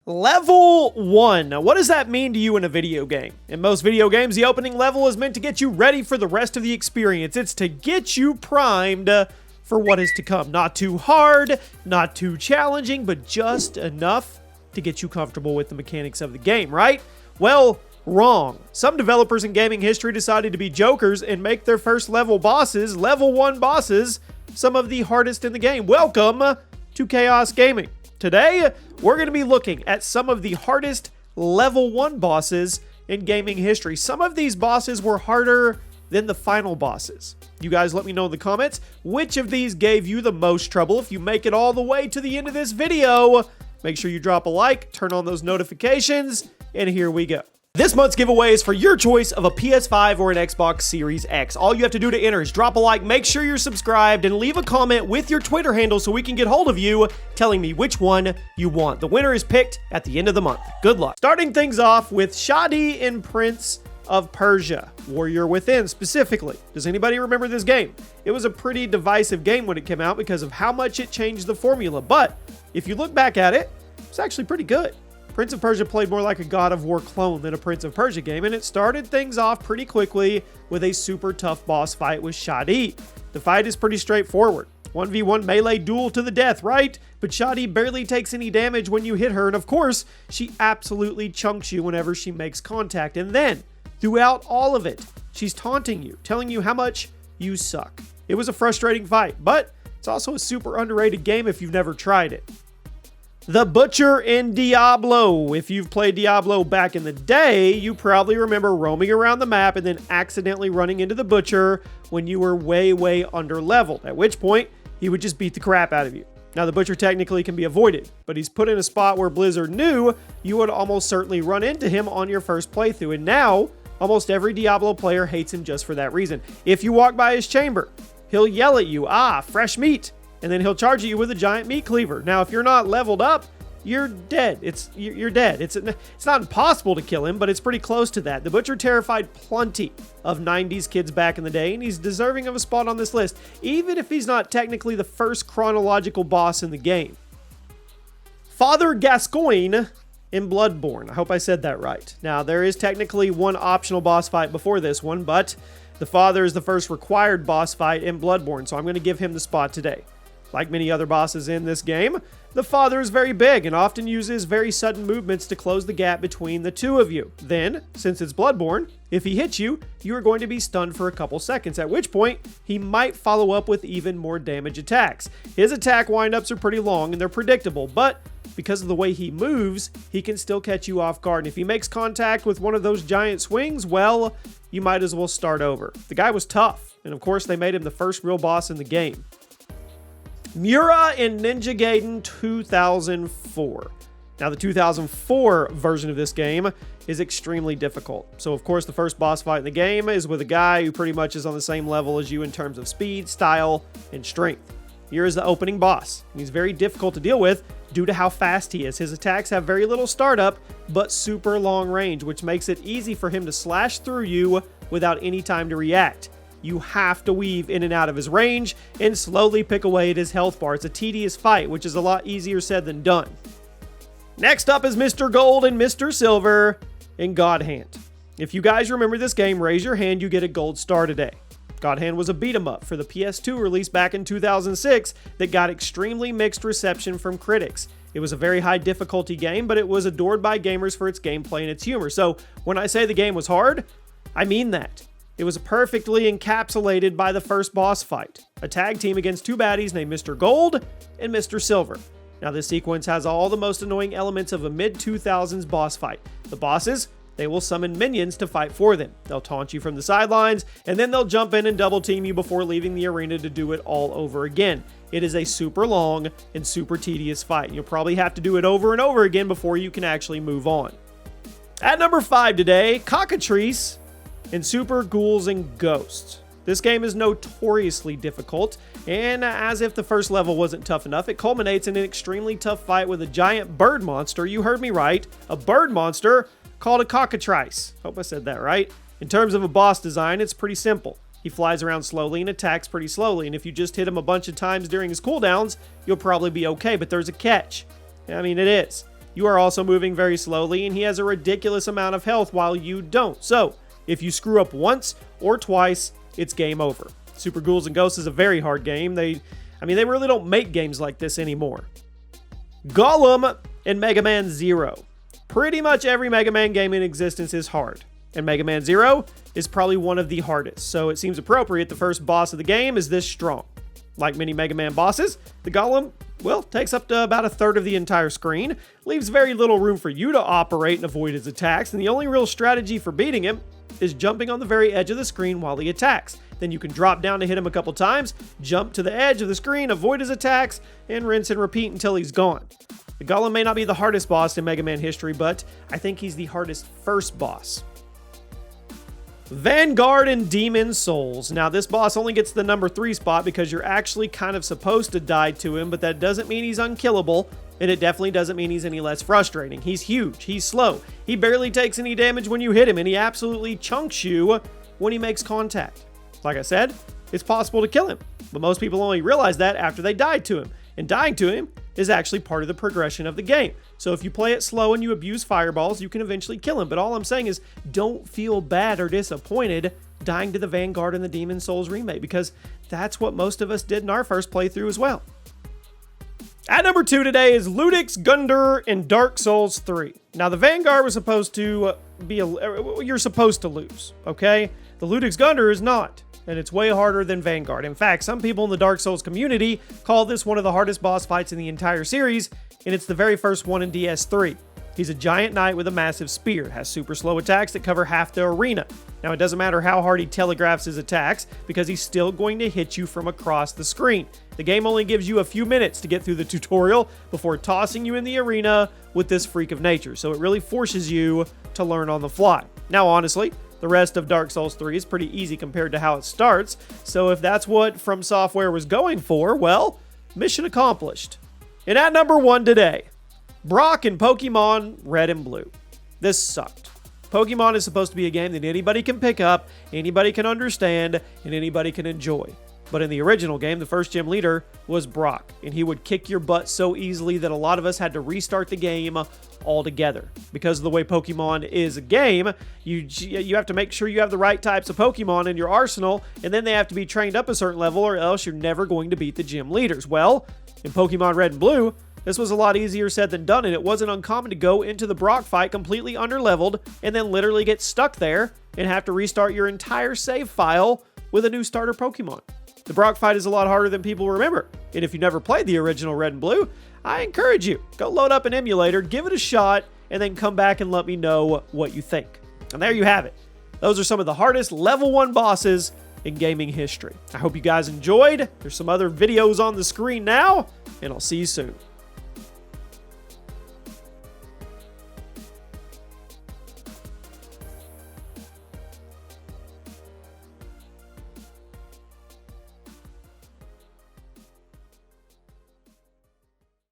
Level 1. Now, what does that mean to you in a video game? In most video games, the opening level is meant to get you ready for the rest of the experience. It's to get you primed for what is to come. Not too hard, not too challenging, but just enough to get you comfortable with the mechanics of the game, right? Well, wrong. Some developers in gaming history decided to be jokers and make their first level bosses, level 1 bosses, some of the hardest in the game. Welcome to ChaosGaming. Today, we're going to be looking at some of the hardest level 1 bosses in gaming history. Some of these bosses were harder than the final bosses. You guys let me know in the comments which of these gave you the most trouble. If you make it all the way to the end of this video, make sure you drop a like, turn on those notifications, and here we go. This month's giveaway is for your choice of a PS5 or an Xbox Series X. All you have to do to enter is drop a like, make sure you're subscribed, and leave a comment with your Twitter handle so we can get hold of you telling me which one you want. The winner is picked at the end of the month. Good luck. Starting things off with Shadi in Prince of Persia, Warrior Within specifically. Does anybody remember this game? It was a pretty divisive game when it came out because of how much it changed the formula, but if you look back at it, it's actually pretty good. Prince of Persia played more like a God of War clone than a Prince of Persia game, and it started things off pretty quickly with a super tough boss fight with Shadi. The fight is pretty straightforward. 1v1 melee duel to the death, right? But Shadi barely takes any damage when you hit her, and of course, she absolutely chunks you whenever she makes contact. And then, throughout all of it, she's taunting you, telling you how much you suck. It was a frustrating fight, but it's also a super underrated game if you've never tried it. The Butcher in Diablo. If you've played Diablo back in the day, you probably remember roaming around the map and then accidentally running into the Butcher when you were way under leveled, at which point he would just beat the crap out of you. Now, the Butcher technically can be avoided, but he's put in a spot where Blizzard knew you would almost certainly run into him on your first playthrough, and now almost every Diablo player hates him just for that reason. If you walk by his chamber, he'll yell at you, "Ah, fresh meat," and then he'll charge at you with a giant meat cleaver. Now, if you're not leveled up, you're dead. You're dead. It's not impossible to kill him, but it's pretty close to that. The Butcher terrified plenty of 90s kids back in the day, and he's deserving of a spot on this list, even if he's not technically the first chronological boss in the game. Father Gascoigne in Bloodborne. I hope I said that right. Now, there is technically one optional boss fight before this one, but the Father is the first required boss fight in Bloodborne, so I'm going to give him the spot today. Like many other bosses in this game, the Father is very big and often uses very sudden movements to close the gap between the two of you. Then, since it's Bloodborne, if he hits you, you are going to be stunned for a couple seconds, at which point he might follow up with even more damage attacks. His attack windups are pretty long and they're predictable, but because of the way he moves, he can still catch you off guard. And if he makes contact with one of those giant swings, well, you might as well start over. The guy was tough, and of course they made him the first real boss in the game. Miura in Ninja Gaiden 2004. Now, the 2004 version of this game is extremely difficult. So, of course, the first boss fight in the game is with a guy who pretty much is on the same level as you in terms of speed, style, and strength. Here is the opening boss. He's very difficult to deal with due to how fast he is. His attacks have very little startup, but super long range, which makes it easy for him to slash through you without any time to react. You have to weave in and out of his range and slowly pick away at his health bar. It's a tedious fight, which is a lot easier said than done. Next up is Mr. Gold and Mr. Silver in God Hand. If you guys remember this game, raise your hand, you get a gold star today. God Hand was a beat-em-up for the PS2 released back in 2006 that got extremely mixed reception from critics. It was a very high difficulty game, but it was adored by gamers for its gameplay and its humor. So when I say the game was hard, I mean that. It was perfectly encapsulated by the first boss fight, a tag team against two baddies named Mr. Gold and Mr. Silver. Now, this sequence has all the most annoying elements of a mid-2000s boss fight. The bosses, they will summon minions to fight for them. They'll taunt you from the sidelines, and then they'll jump in and double team you before leaving the arena to do it all over again. It is a super long and super tedious fight. You'll probably have to do it over and over again before you can actually move on. At number 5 today, Cockatrice and Super Ghouls and Ghosts. This game is notoriously difficult, and as if the first level wasn't tough enough, it culminates in an extremely tough fight with a giant bird monster. You heard me right, a bird monster called a Cockatrice. Hope I said that right. In terms of a boss design, it's pretty simple. He flies around slowly and attacks pretty slowly, and if you just hit him a bunch of times during his cooldowns, you'll probably be okay, but there's a catch. I mean, it is. you are also moving very slowly, and he has a ridiculous amount of health while you don't. So, if you screw up once or twice, it's game over. Super Ghouls and Ghosts is a very hard game. They really don't make games like this anymore. Gollum in Mega Man Zero. Pretty much every Mega Man game in existence is hard, and Mega Man Zero is probably one of the hardest, so it seems appropriate the first boss of the game is this strong. Like many Mega Man bosses, the Gollum, well, takes up to about a third of the entire screen, leaves very little room for you to operate and avoid his attacks, and the only real strategy for beating him is jumping on the very edge of the screen while he attacks. Then you can drop down to hit him a couple times, jump to the edge of the screen, avoid his attacks, and rinse and repeat until he's gone. The Gollum may not be the hardest boss in Mega Man history, but I think he's the hardest first boss. Vanguard and Demon Souls. Now, this boss only gets the number 3 spot because you're actually kind of supposed to die to him, but that doesn't mean he's unkillable, and it definitely doesn't mean he's any less frustrating. He's huge, he's slow, he barely takes any damage when you hit him, and he absolutely chunks you when he makes contact. Like I said, it's possible to kill him, but most people only realize that after they died to him, and dying to him is actually part of the progression of the game. So if you play it slow and you abuse fireballs, you can eventually kill him. But all I'm saying is don't feel bad or disappointed dying to the Vanguard and the Demon Souls remake, because that's what most of us did in our first playthrough as well. At number 2 today is Ludix, Gundur, and Dark Souls 3. Now, the Vanguard was supposed to be you're supposed to lose, okay? The Ludix Gundur is not, and it's way harder than Vanguard. In fact, some people in the Dark Souls community call this one of the hardest boss fights in the entire series, and it's the very first one in DS3. He's a giant knight with a massive spear, has super slow attacks that cover half the arena. Now, it doesn't matter how hard he telegraphs his attacks, because he's still going to hit you from across the screen. The game only gives you a few minutes to get through the tutorial before tossing you in the arena with this freak of nature, so it really forces you to learn on the fly. Now, honestly, the rest of Dark Souls 3 is pretty easy compared to how it starts, so if that's what From Software was going for, well, mission accomplished. And at number 1 today, Brock in Pokemon Red and Blue. This sucked. Pokemon is supposed to be a game that anybody can pick up, anybody can understand, and anybody can enjoy. But in the original game, the first gym leader was Brock, and he would kick your butt so easily that a lot of us had to restart the game altogether. Because of the way Pokemon is a game, you have to make sure you have the right types of Pokemon in your arsenal, and then they have to be trained up a certain level, or else you're never going to beat the gym leaders. Well, in Pokemon Red and Blue, this was a lot easier said than done, and it wasn't uncommon to go into the Brock fight completely underleveled and then literally get stuck there and have to restart your entire save file with a new starter Pokemon. The Brock fight is a lot harder than people remember, and if you never played the original Red and Blue, I encourage you, go load up an emulator, give it a shot, and then come back and let me know what you think. And there you have it. Those are some of the hardest level 1 bosses in gaming history. I hope you guys enjoyed. There's some other videos on the screen now, and I'll see you soon.